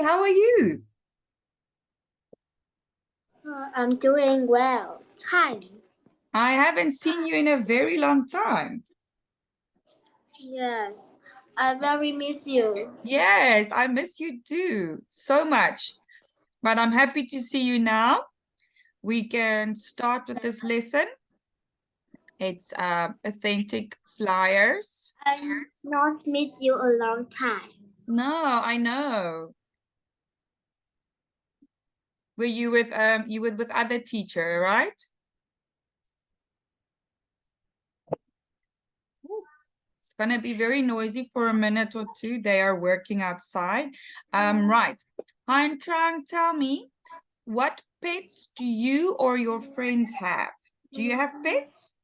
how are you? I'm doing well. Hi. I haven't seen you in a very long time. Yes, I very miss you. Yes, I miss you too, so much. But I'm happy to see you now. We can start with this lesson. It's authentic flyers. I not meet you a long time. No, I know. Were you with other teacher, right? It's gonna be very noisy for a minute or two. They are working outside. Right. Hein Trang, tell me, what pets do you or your friends have? Do you have pets?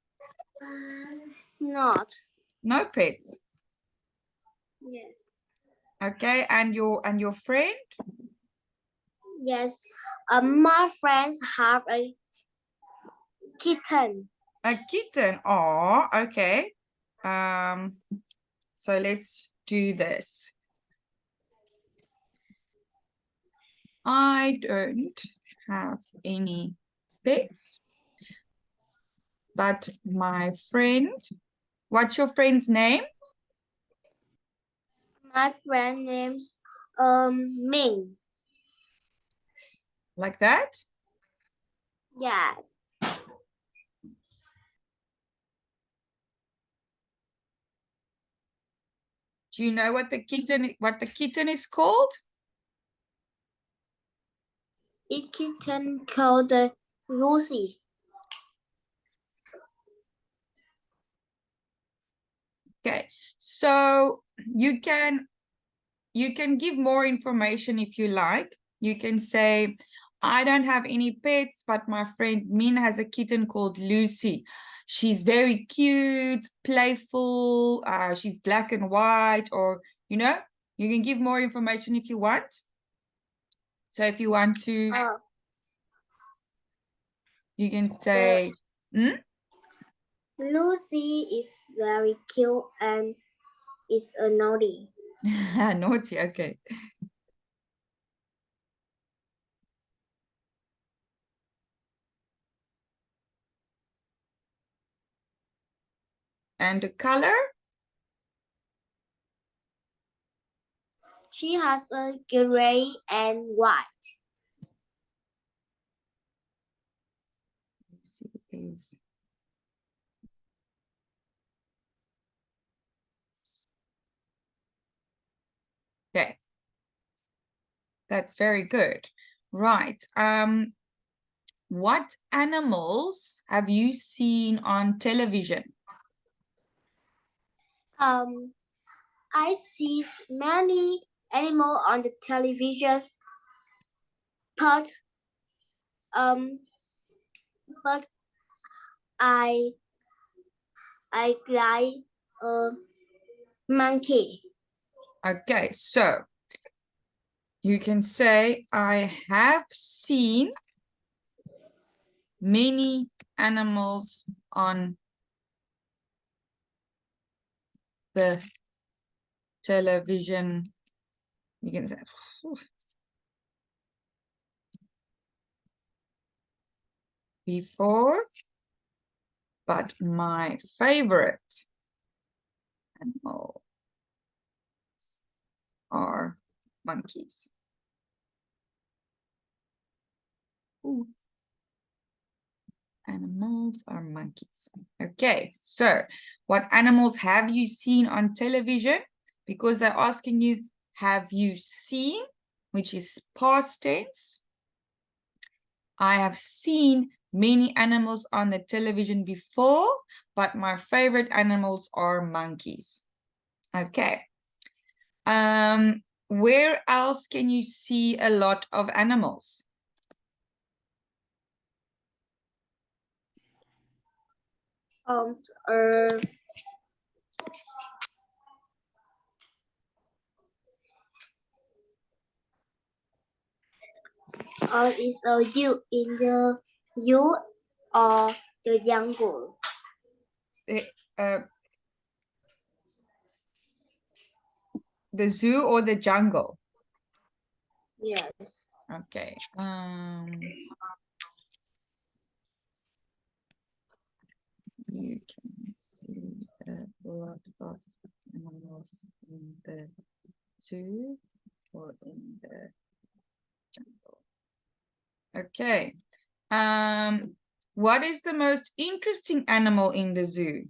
Not. No pets. Yes. Okay, and your friend? Yes. My friends have a kitten. A kitten. Oh, okay. So let's do this. I don't have any pets, but my friend, what's your friend's name? My friend name's Ming. Like that? Yeah. Do you know what the kitten is called? A kitten called Lucy. Okay, so you can give more information if you like. You can say, I don't have any pets, but my friend Min has a kitten called Lucy. She's very cute, playful. She's black and white, or, you know, you can give more information if you want. So if you want to, you can say, Lucy is very cute and is a naughty. Naughty, okay. And the color? She has a gray and white. Lucy is okay. That's very good. Right. What animals have you seen on television? I see many animals on the television, but um, but I like a monkey. Okay, so you can say, I have seen many animals on the television. You can say, before, but my favorite animals are monkeys. Ooh. Animals are monkeys. Okay, so what animals have you seen on television? Because they're asking you, have you seen, which is past tense. I have seen many animals on the television before, but my favorite animals are monkeys. Okay. Where else can you see a lot of animals? Um, is a you in the you or the jungle? The zoo or the jungle? Yes. Okay. You can see a lot of animals in the zoo or in the jungle. Okay. What is the most interesting animal in the zoo?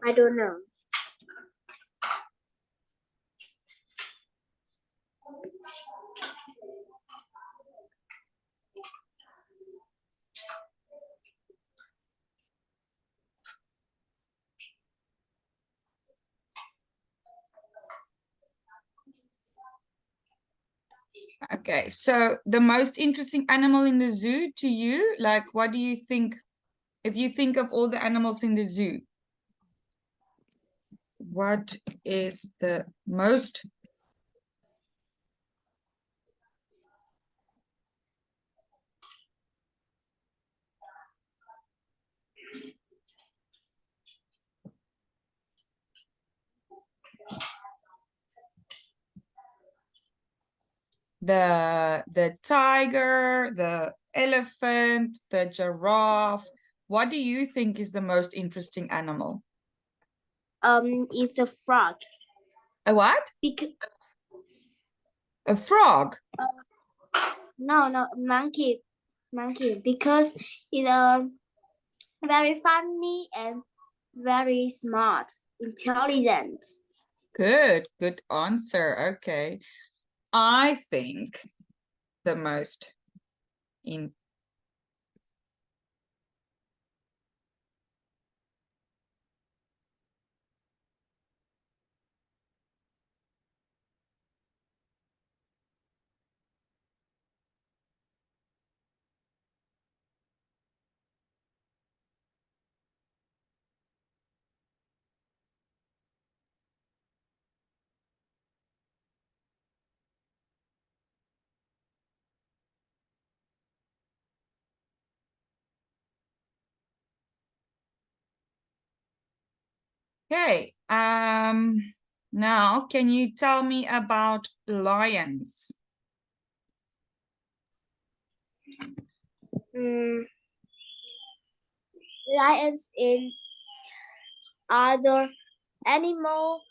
I don't know. Okay, so the most interesting animal in the zoo to you, like what do you think, if you think of all the animals in the zoo, what is the most the tiger, the elephant, the giraffe? What do you think is the most interesting animal? It's a frog. A what? Because A frog. no, monkey, because it's very funny and very smart, intelligent. Good answer. Okay. I think the most in Okay. Now can you tell me about lions? Lions in other animal.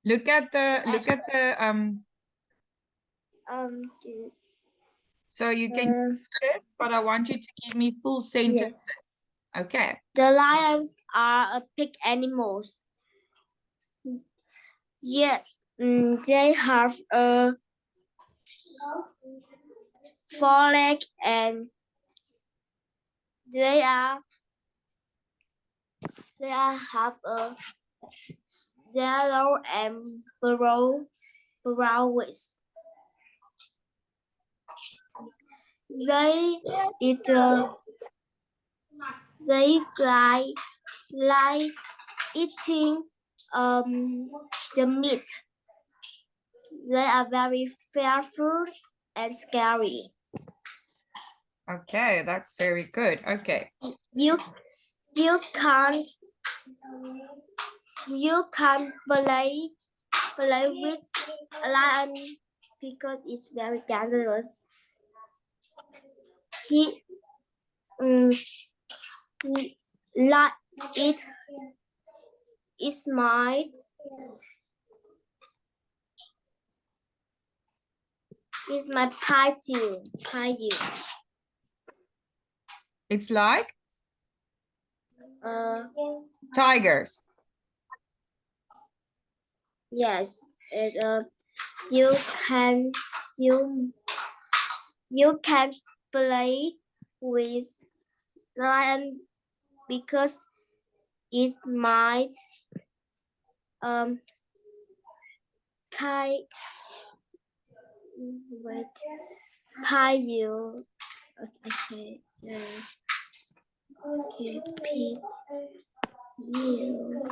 Look at the Um. so you can this, but I want you to give me full sentences. Okay. The lions are a big animals. Yes, they have a foreleg and they are have a yellow and brown wings. They eat they like eating the meat. They are very fearful and scary. Okay, that's very good. Okay. You can't play with a lion because it's very dangerous. He like it might bite you. It's like Uh, tigers. yes. You can you you can play with lion because it might ki wait pie you. Okay. Okay. Pete you.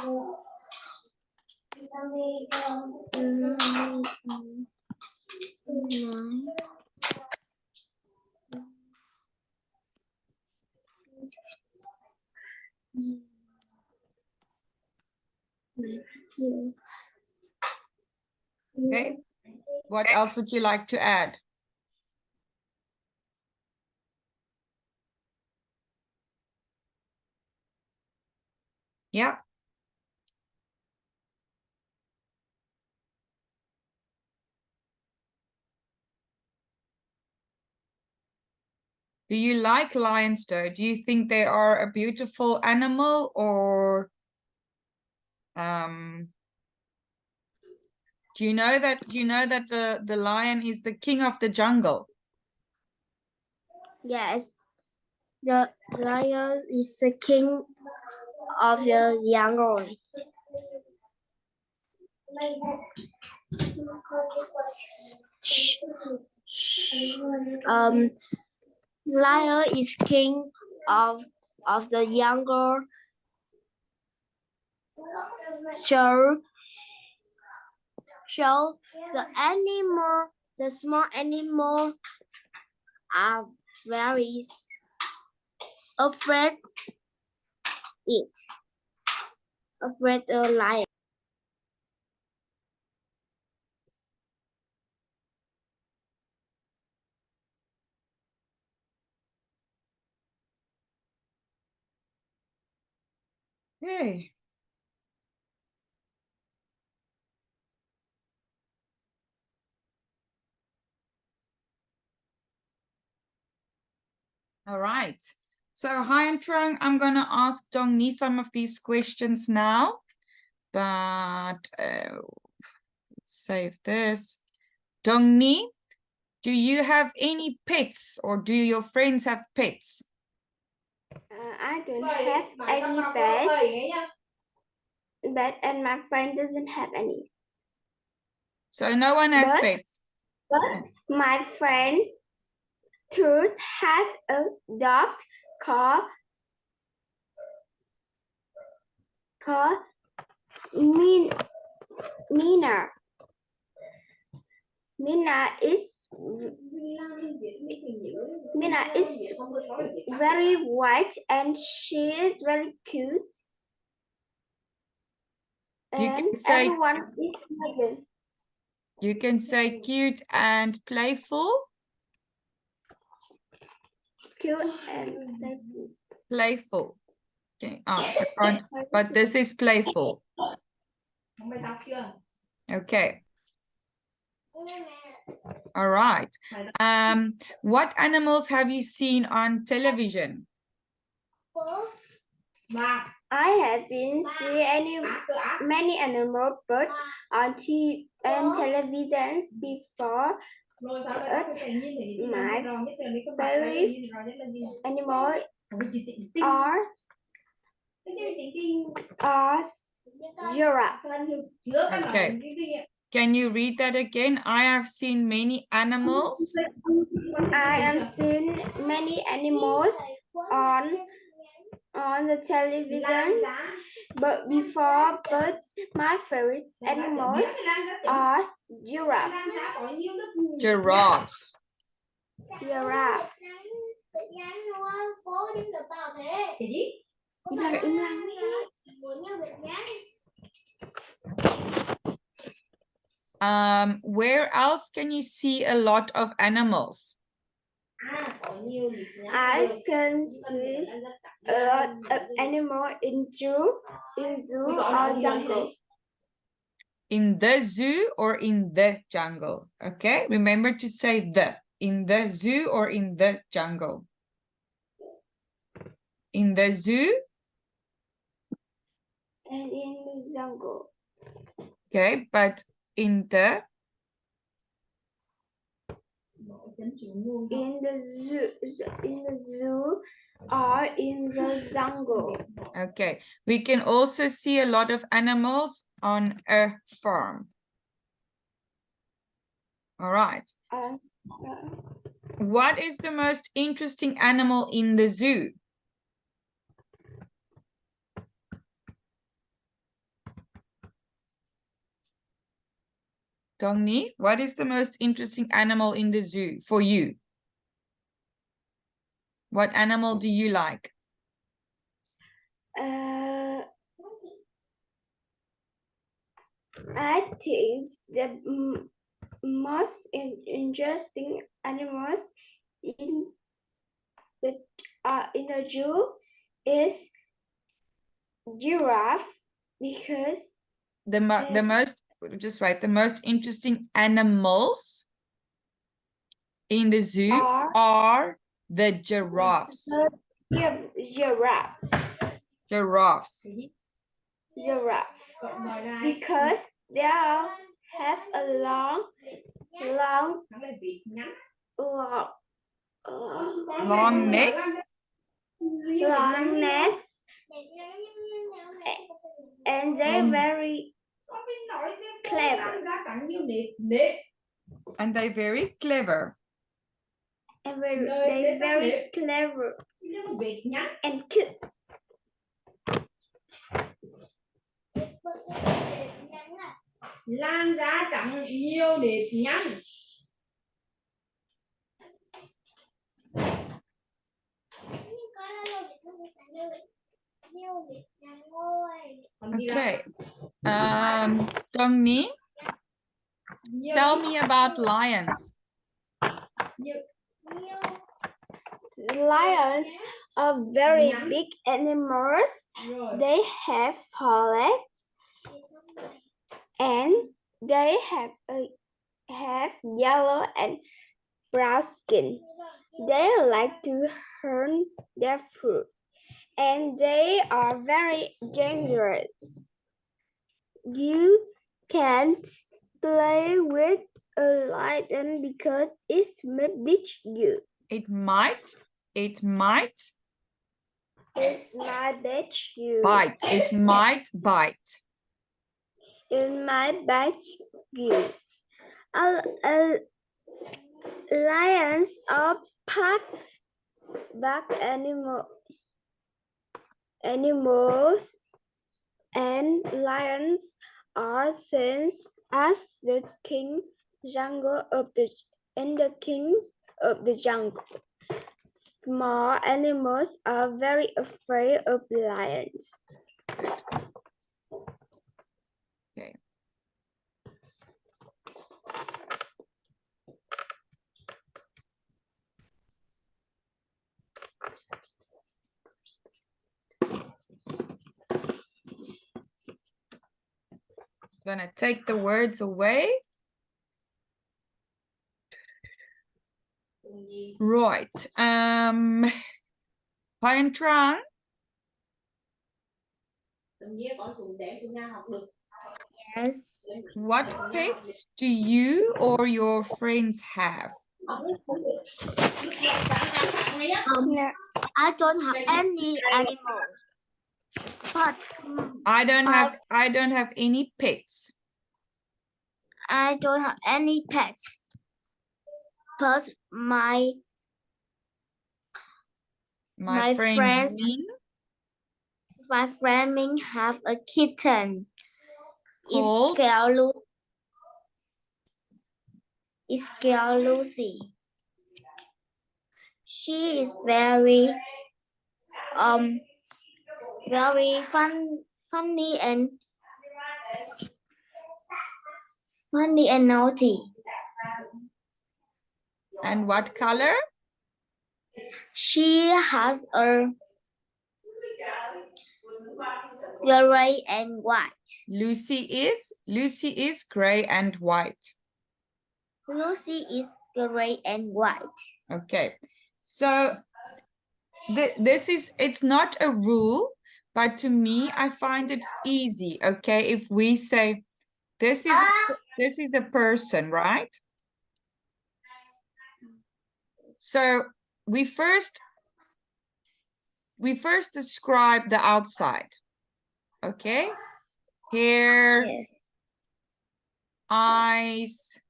you. Okay. What else would you like to add? Yeah. Do you like lions though? Do you think they are a beautiful animal, or do you know that the lion is the king of the jungle? Yes, the lion is the king of the jungle. Um, lion is king of the jungle. So the small animal are very afraid it, afraid the lion. Yay. All right. So Huyen Trang, I'm going to ask Dong-Ni some of these questions now, but let's save this. Dong-Ni, do you have any pets, or do your friends have pets? I don't have any pet, and my friend doesn't have any. So no one has But- pets. But my friend Truth has a dog called Mina. Mina is very white and she is very cute. You And can say everyone is loving. You can say cute and playful. Cute and playful. Playful. Okay. Oh, I can't, but this is playful. Okay. All right. What animals have you seen on television? I have been seeing many animal birds on TV and televisions before, but my favorite animal are giraffe. Okay. Can you read that again? I have seen many animals. I have seen many animals on the television, but my favorite animals are giraffe. Giraffes. Giraffe. Where else can you see a lot of animals? I can see a lot of animals in zoo or jungle. In the zoo or in the jungle? Okay, remember to say the. In the zoo or in the jungle? In the zoo? And in the jungle. Okay, but in the? In the zoo or in the jungle. Okay, we can also see a lot of animals on a farm. All right. What is the most interesting animal in the zoo? Dong-Ni, what is the most interesting animal in the zoo for you? What animal do you like? I think the most interesting animals in the zoo is giraffe because The most, just wait, the most interesting animals in the zoo are the giraffes. Giraffe. Giraffes. Giraffe. Because they have a long, long, Long necks. long necks, and they're very clever. And they're very clever. And they're very clever and cute. Lan giá trọng nhiều đẹp nhắn. Okay. Dongni, tell me about lions. Lions are very big animals. They have 4 legs and they have yellow and brown skin. They like to hunt their food and they are very dangerous. You can't play with a lion because it may bite you. It might It might bite you. bite. It might bite. It might bite you. Lions are pack animals, and lions are seen as the king jungle of the kings of the jungle. Small animals are very afraid of lions. Okay. Gonna take the words away. Right. Huyen Trang, Yes. what pets do you or your friends have? I don't have any animal, but I don't have any pets. I don't have any pets. But my friend Min have a kitten. called It's called Lucy. She is very funny and naughty. And what color? She has a gray and white. Lucy is gray and white. Lucy is gray and white. Okay. So it's not a rule, but to me, I find it easy. Okay. If we say this is a person, right? So we first describe the outside. Okay. Hair, Yes. eyes,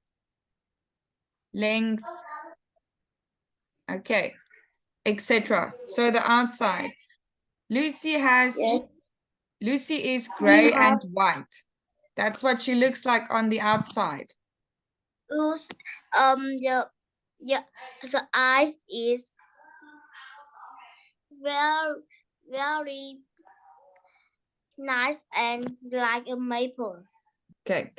length, okay, etc. So the outside. Lucy is gray and white. That's what she looks like on the outside. The eyes is very nice and like a maple. Okay.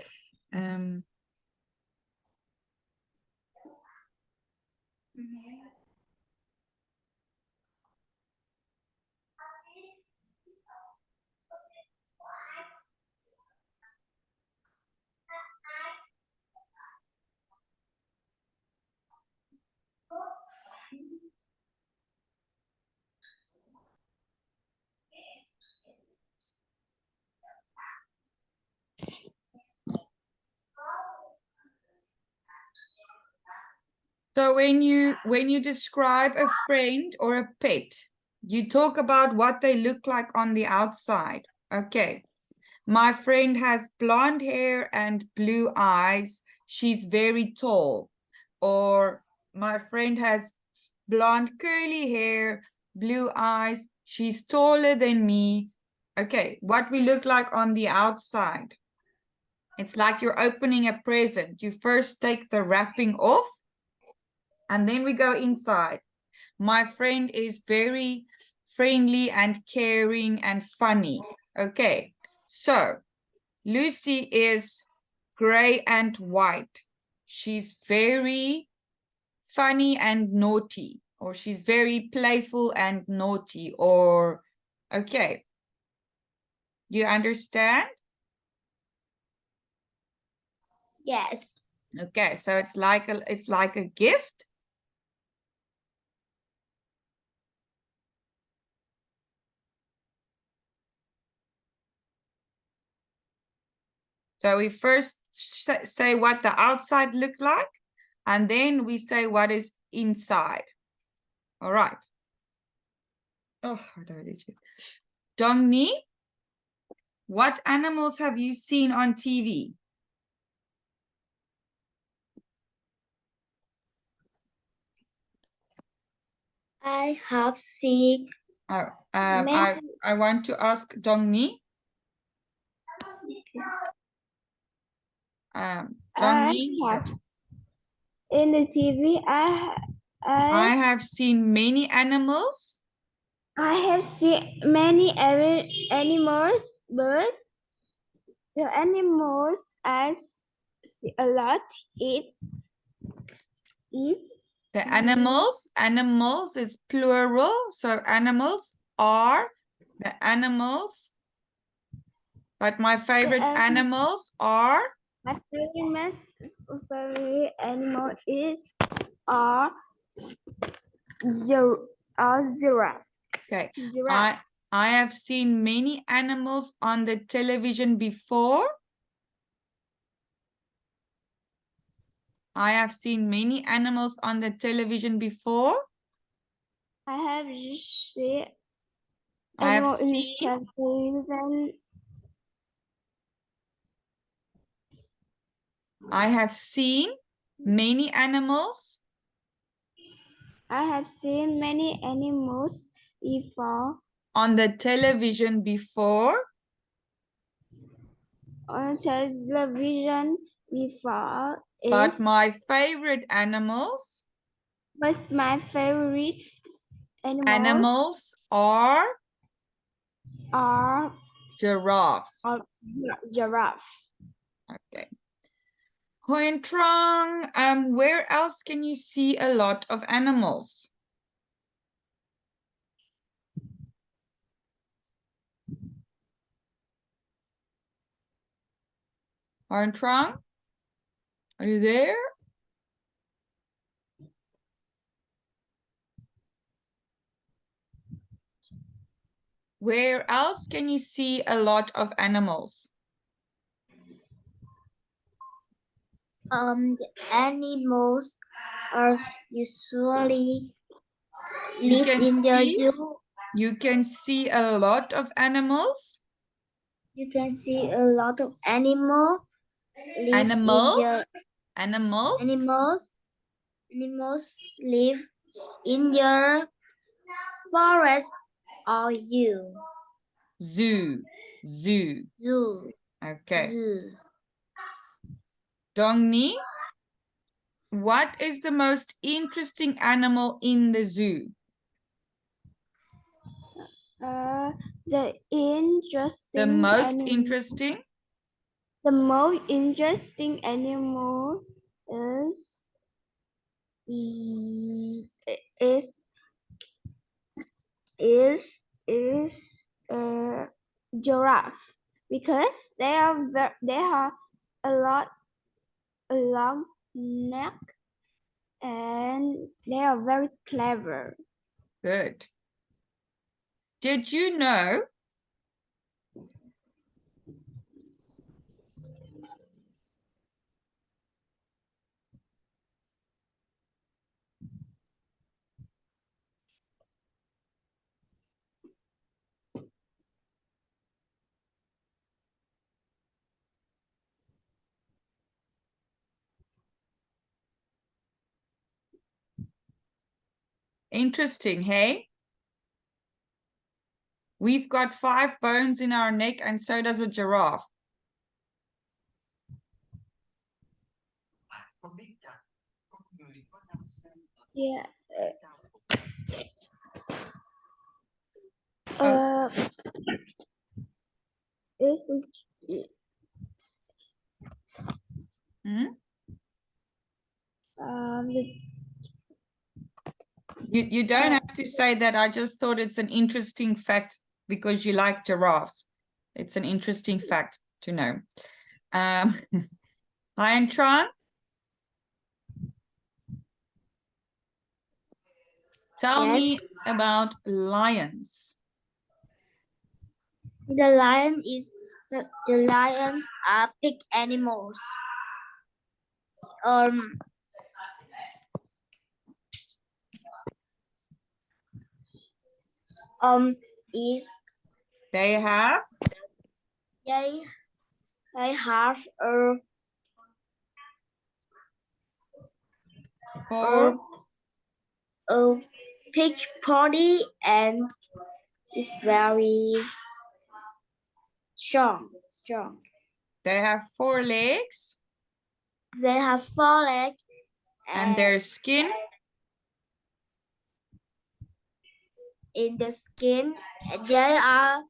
So when you describe a friend or a pet, you talk about what they look like on the outside. Okay. My friend has blonde hair and blue eyes. She's very tall. Or my friend has blonde curly hair, blue eyes. She's taller than me. Okay, what we look like on the outside. It's like you're opening a present. You first take the wrapping off, and then we go inside. My friend is very friendly and caring and funny. Okay, so Lucy is gray and white. She's very funny and naughty, or she's very playful and naughty, or okay. You understand? Yes. Okay, so it's like a gift. So we first say what the outside looked like, and then we say what is inside. All right. Oh, Dongni, what animals have you seen on TV? I have seen Oh, many. I want to ask Dongni. Dongni. In the TV, I have seen many animals. I have seen many animals, but the animals I see a lot. The animals is plural. So animals are the animals. But my favorite animals are? My favorite animal is giraffe. Okay. Giraffe. I have seen many animals on the television before. I have seen many animals on the television before. I have seen I have animal in seen. television. I have seen many animals. I have seen many animals before. On the television before. On television before. But my favorite animals. What's my favorite Animals are giraffes. Giraffe. Okay. Huyen Trang, where else can you see a lot of animals? Huyen Trang, are you there? Where else can you see a lot of animals? The animals are usually live in the zoo. You can see a lot of animals. You can see a lot of animals live in the animals live in your forest or Zoo. Okay. Zoo. Dongni, what is the most interesting animal in the zoo? The most interesting. The most interesting animal is is is is a giraffe because they have a long neck and they are very clever. Good. Did you know interesting, hey? We've got 5 bones in our neck and so does a giraffe. Yeah. Oh. This is Hmm? the You don't have to say that. I just thought it's an interesting fact because you like giraffes. It's an interesting fact to know. Hi, and Tron. Tell Yes. me about lions. The lions are big animals. Um, is They have they they have a 4. a big body and is very strong. They have 4 legs They have 4 legs and their skin in the skin. They are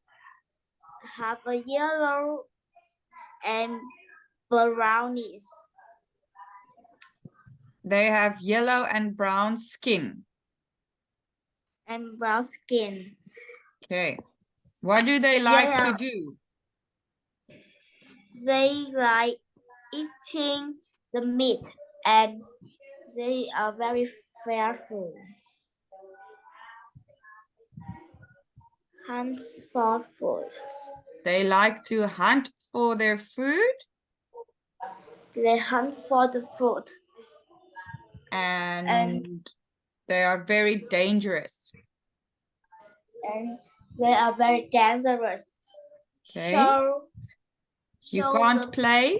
have a yellow and brownish. They have yellow and brown skin. And brown skin. Okay. What do they like to do? They like eating the meat and they are very fearful. Hunt for food. They like to hunt for their food. They hunt for the food. And they are very dangerous. And they are very dangerous. Okay. You can't play.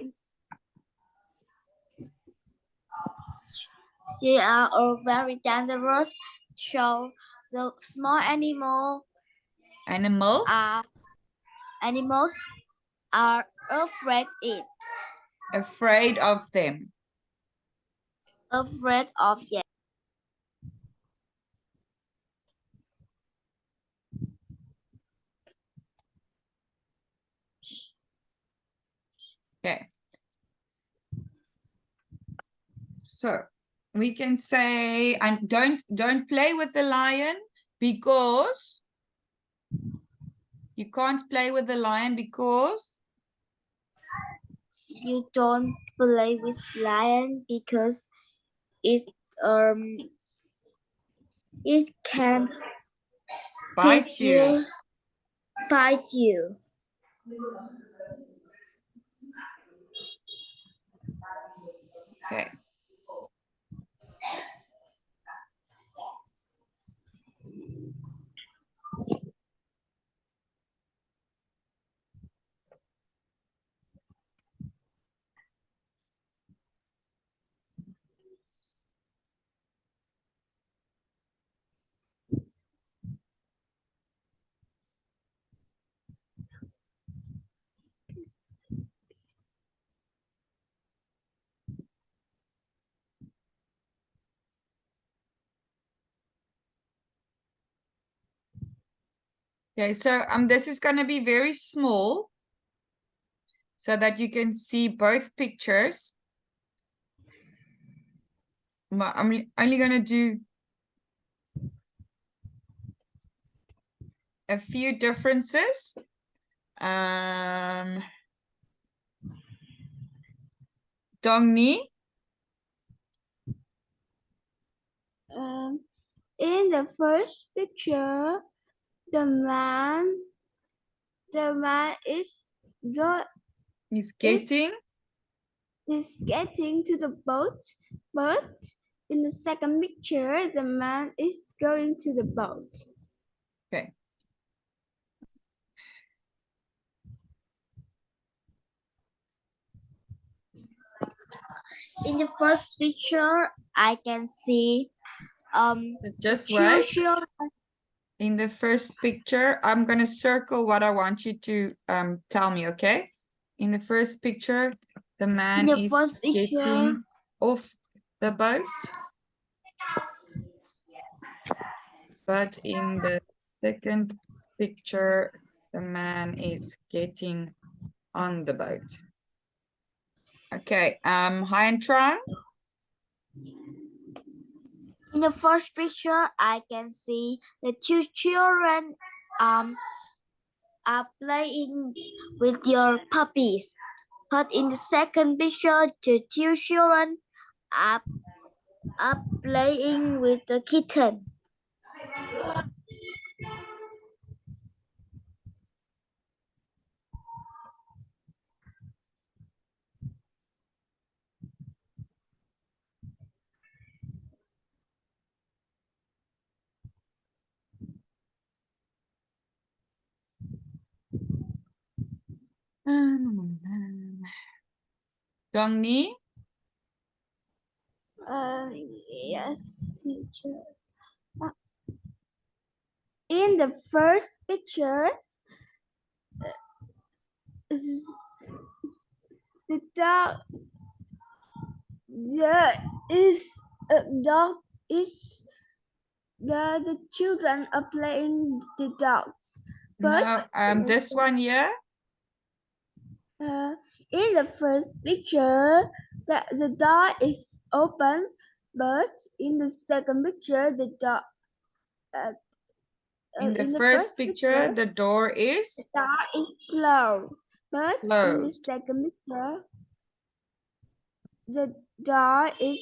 They are all very dangerous. So the small Animals animals are afraid it. afraid of them. Afraid of it. Okay. So we can say, and don't play with the lion because you can't play with the lion because You don't play with lion because it it can bite you. bite you. Okay. Okay, so this is going to be very small. so that you can see both pictures. I'm only going to do a few differences. Dongni. In the first picture, the man is getting to the boat, but in the second picture, the man is going to the boat. Okay. In the first picture, I can see just two wait. children. In the first picture, I'm going to circle what I want you to tell me, okay? In the first picture, the man is getting off the boat. But in the second picture, the man is getting on the boat. Okay, Huyen Trang. In the first picture, I can see the two children are playing with your puppies. But in the second picture, the two children are playing with the kitten. Dongni. Yes, teacher. In the first pictures, the dog the children are playing the dogs. But No, this one here. In the first picture, the door is open, but in the second picture, the door. In the first picture, the door is closed. But in the closed. second picture, the door is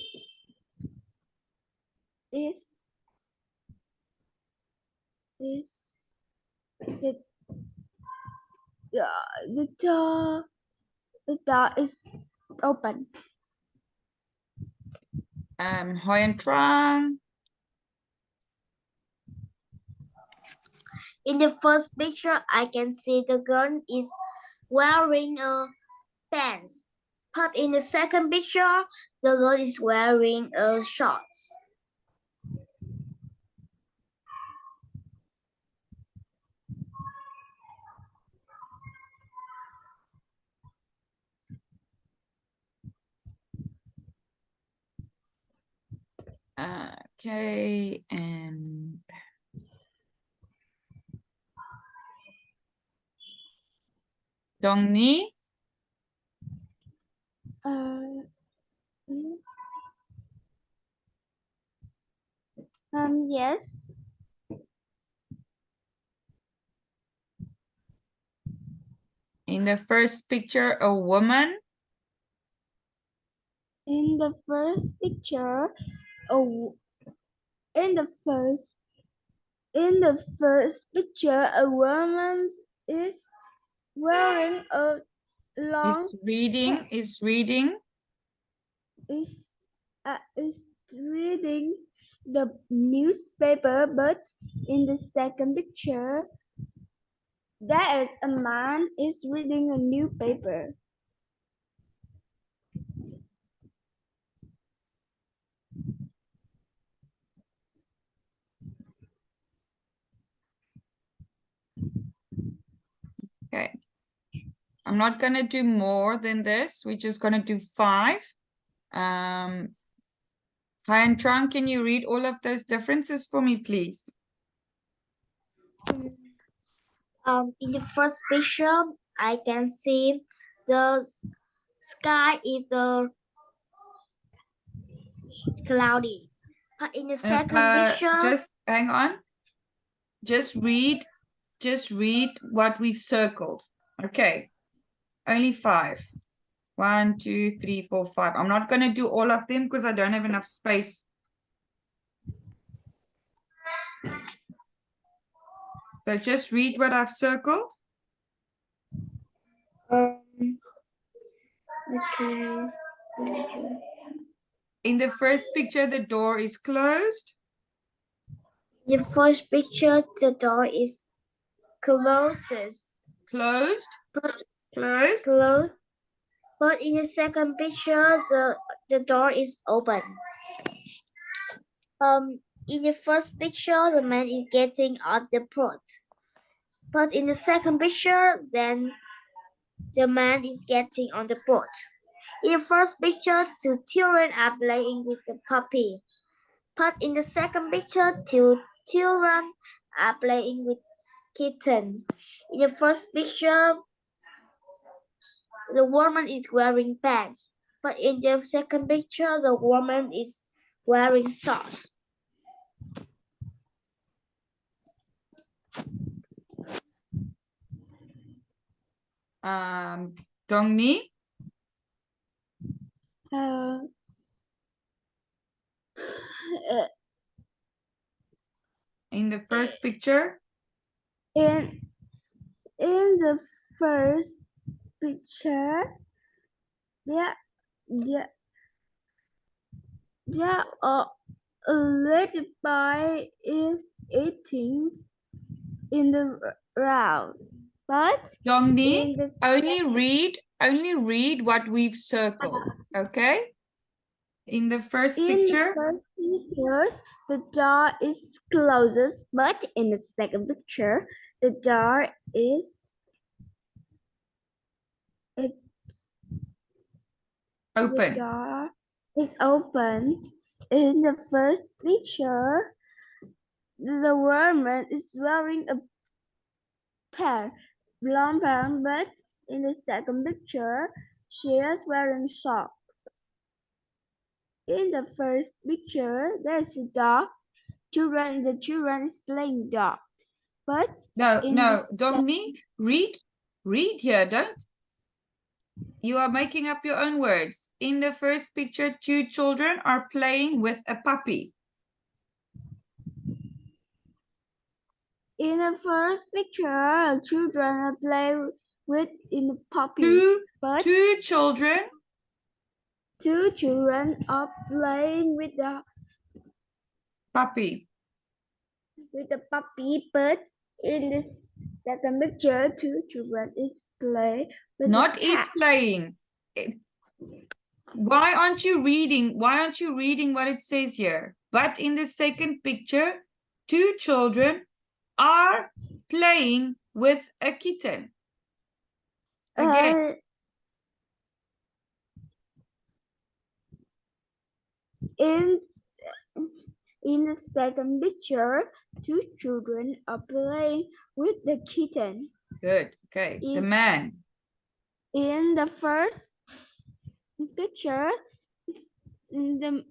the door is open. Huyen Trang. In the first picture, I can see the girl is wearing a pants. But in the second picture, the girl is wearing a shorts. Okay, and Dongni. Yes. In the first picture, a woman. In the first picture, in the first picture, a woman is wearing a long. Is reading. Is reading the newspaper, but in the second picture, there is a man is reading a newspaper. Okay. I'm not going to do more than this. We're just going to do 5. Huyen Trang, can you read all of those differences for me, please? In the first picture, I can see the sky is the cloudy. But in the second picture, Just hang on. Just read what we've circled. Okay. Only 5. 1, 2, 3, 4, 5. I'm not going to do all of them because I don't have enough space. So just read what I've circled. okay. In the first picture, the door is closed. In the first picture, the door is closed. Closed. But, Closed. closed. But in the second picture, the door is open. In the first picture, the man is getting off the boat. But in the second picture, then the man is getting on the boat. In the first picture, two children are playing with the puppy. But in the second picture, two children are playing with kitten. In the first picture, the woman is wearing pants. But in the second picture, the woman is wearing socks. Dongni. In the first picture. In the first picture, there are a little boy is eating in the round, but Dongni, in the only read what we've circled. Okay? In the first in picture. the first picture, the door is closed, but in the second picture, the door is Open. The door is open. In the first picture, the woman is wearing a pair blonde pants, but in the second picture, she is wearing socks. In the first picture, there's a dog. The children is playing dog. But No, Dongni, read here, don't. You are making up your own words. In the first picture, two children are playing with a puppy. In the first picture, children are playing with in the puppy. Two children. Two children are playing with the puppy. But in this second picture, two children is play with Not the is cat. playing. Why aren't you reading? Why aren't you reading what it says here? But in the second picture, two children are playing with a kitten. Again. In the second picture, two children are playing with the kitten. Good. Okay. The man. In the first picture, the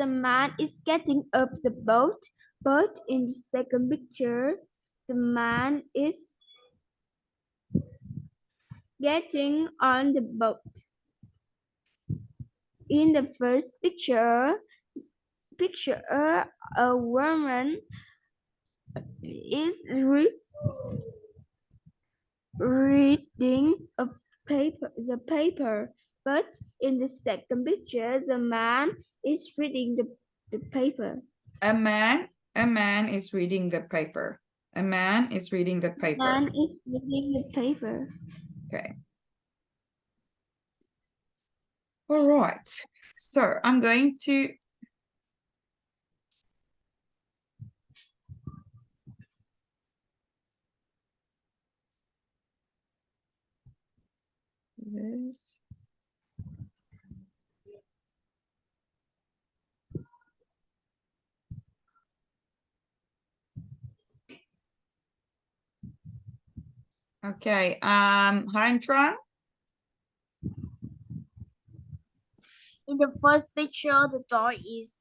man is getting off the boat, but in the second picture, the man is getting on the boat. In the first picture, a woman is reading the paper, but in the second picture, the man is reading the paper. A man is reading the paper. A man is reading the paper. Man is reading the paper. Okay. All right. So I'm going to this. Okay. Huyen Trang. In the first picture, the door is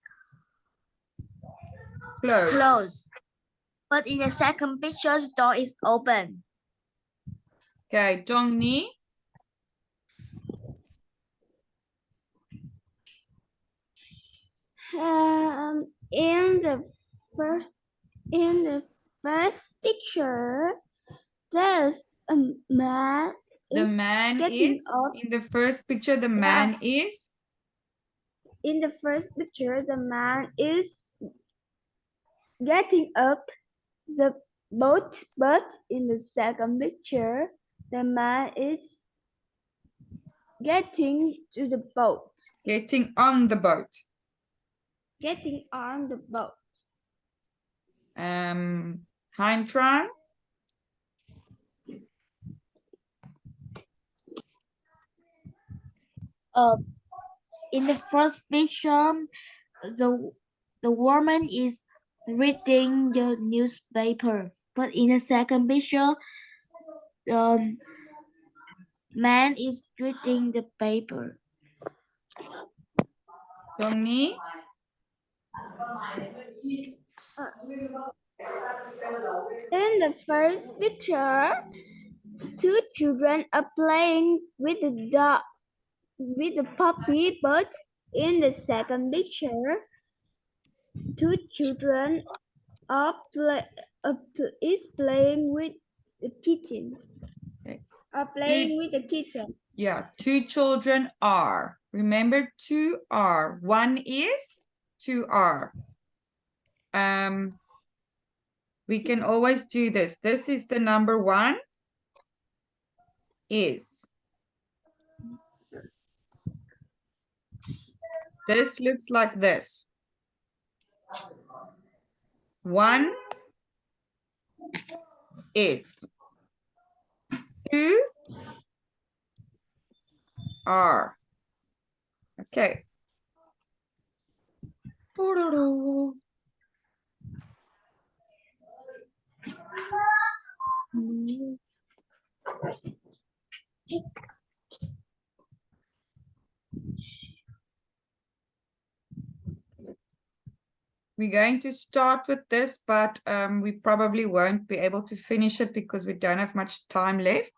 Close. closed. But in the second picture, the door is open. Okay. Dong Nhi. In the first picture, there's a man. The is man getting is up. in the first picture. The man is. In the first picture, the man is getting up the boat, but in the second picture, the man is getting to the boat. Getting on the boat. Getting on the boat. Huyen Trang. In the first picture, the woman is reading the newspaper. But in the second picture, the man is reading the paper. Dong Nhi. In the first picture, two children are playing with the dog, with the puppy, but in the second picture, two children is playing with the kitten. Okay. Are playing with the kitten. Yeah, two children are. Remember, two are. One is, two are. We can always do this. This is the number one. Is. This looks like this. One is. Two are. Okay. We're going to start with this, but we probably won't be able to finish it because we don't have much time left.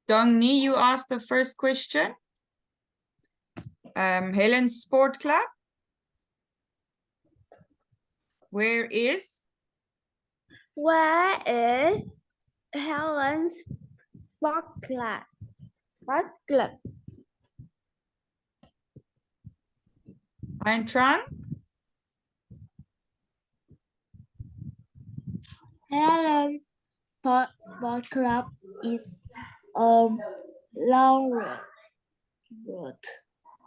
Dong Nhi, you asked the first question. Helen's Sport Club. Where is? Where is Helen's Sport Club? Sports Club. Huyen Trang. Helen's sport club is long road.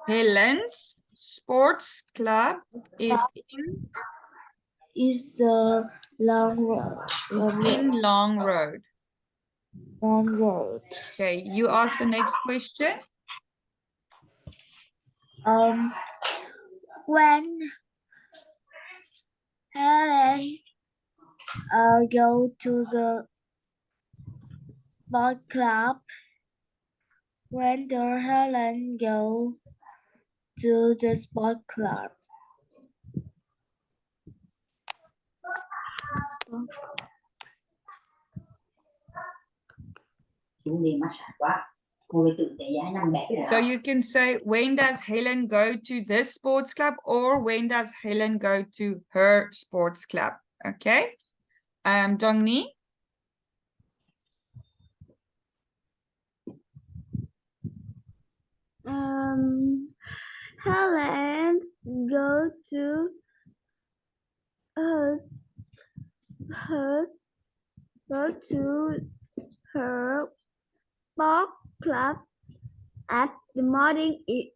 Helen's Sports Club is The long road. in Long Road. Long road. Okay, you ask the next question. When Helen go to the sport club, when the Helen go to the sport club. So you can say, when does Helen go to this sports club, or when does Helen go to her sports club? Okay. Dong Nhi. Helen go to her sport club at the Monday event.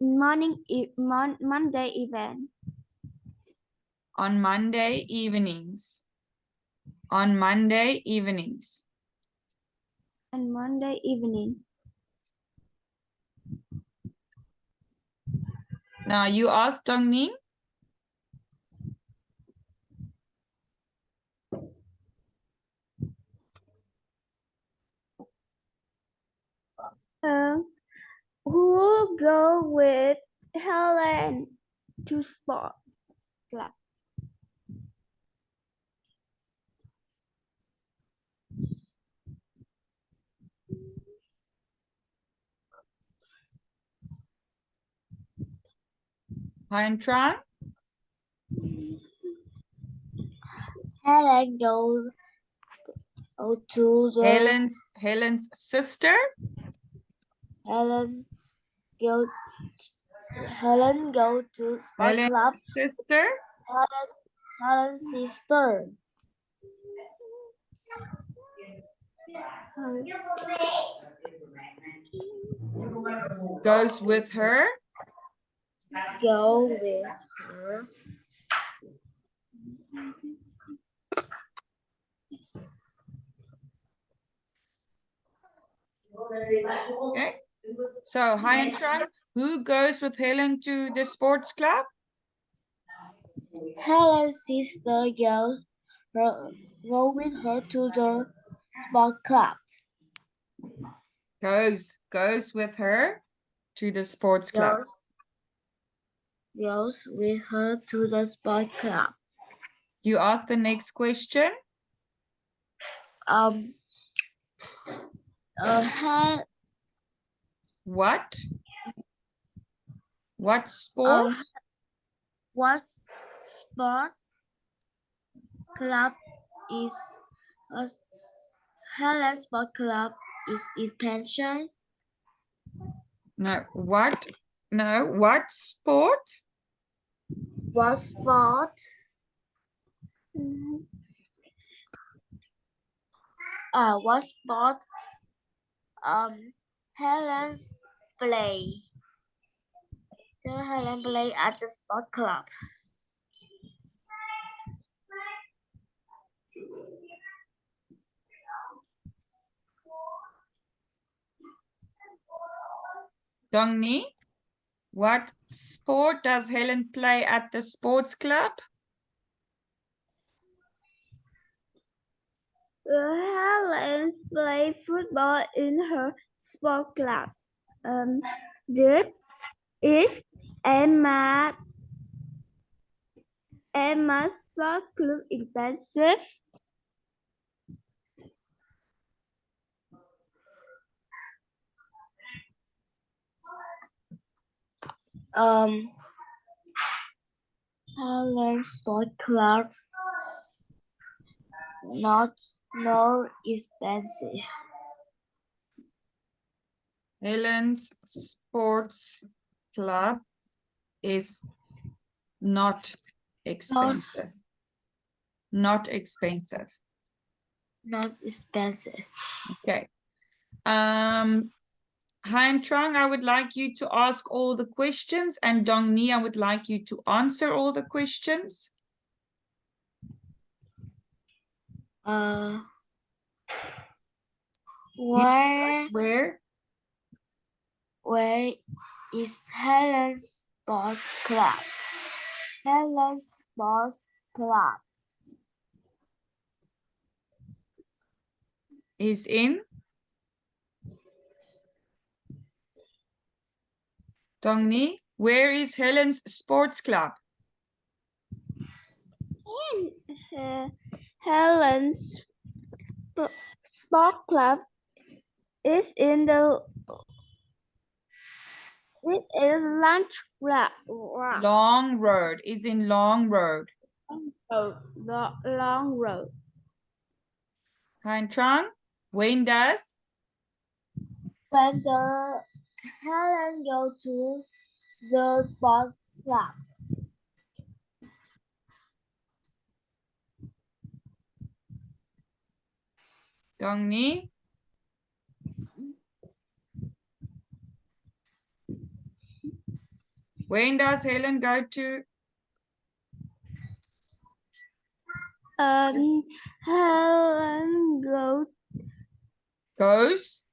On Monday evenings. On Monday evenings. On Monday evening. Now you ask Dong Nhi. Who go with Helen to sport club? Huyen Trang, Helen go to the Helen's sister, Helen go Helen go to sport Helen's club. sister, Helen's sister goes with her. go with her. Okay. So Huyen Trang, who goes with Helen to the sports club? Helen's sister go with her to the sport club. Goes with her to the sports club. Goes with her to the sport club. You ask the next question. What sport What sport club is Helen's sport club is in pensions? what sport What sport? What sport? Helen's play. Helen play at the sport club. Dongni, what sport does Helen play at the sports club? Helen play football in her sport club. This is Emma's sports club expensive. Helen's sport club not more expensive. Helen's sports club is not expensive. Not expensive. Not expensive. Okay. Huyen Trang, I would like you to ask all the questions, and Dongni, I would like you to answer all the questions. Where is Helen's sports club? Helen's sports club Is in Dongni, where is Helen's sports club? Helen's sport club is in the Long Road, is in Long Road. The long road. Huyen Trang, when does the Helen go to the sports club? Dongni? When does Helen go to? Helen Goes?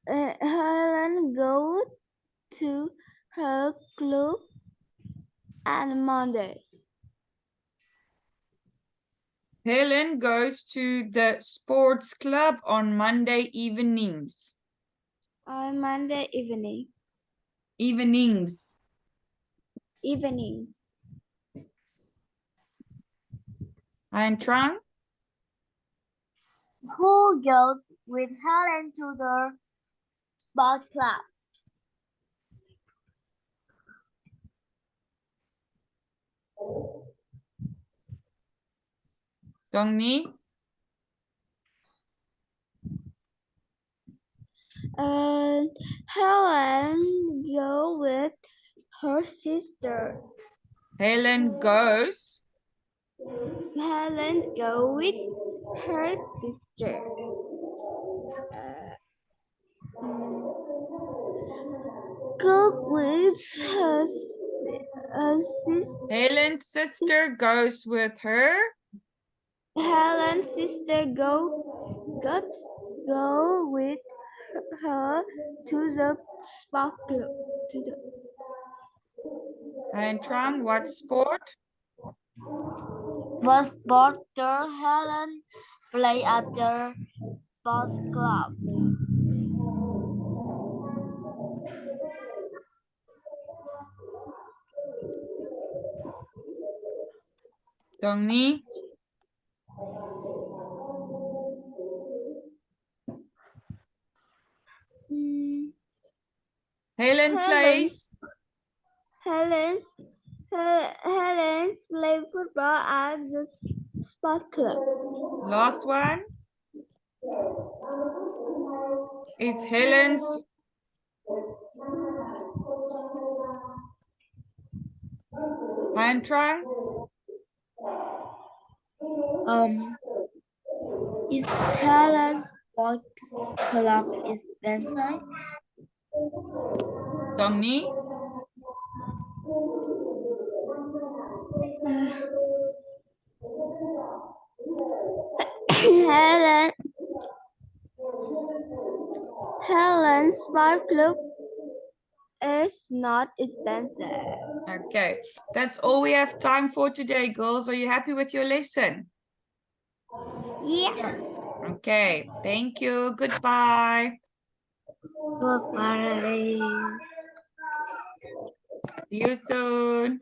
Helen goes to her club on Monday. Helen goes to the sports club on Monday evenings. On Monday evening. Evenings. Evenings. And Trang? Who goes with Helen to the sport club? Dong Nhi? Helen go with her sister. Helen goes. Helen go with her sister. Cook with her sister. Helen's sister goes with her. Helen's sister go with her to the sport club. To the And Trang, what sport? What sport does Helen play at the sports club? Dong Nhi? Helen plays. Helen's play football at the sport club. Last one is Helen's. And Trang? Is Helen's sports club is Wednesday? Dong Nhi? Helen's sport club is not expensive. Okay, that's all we have time for today, girls. Are you happy with your lesson? Yeah. Okay, thank you. Goodbye. Goodbye. See you soon.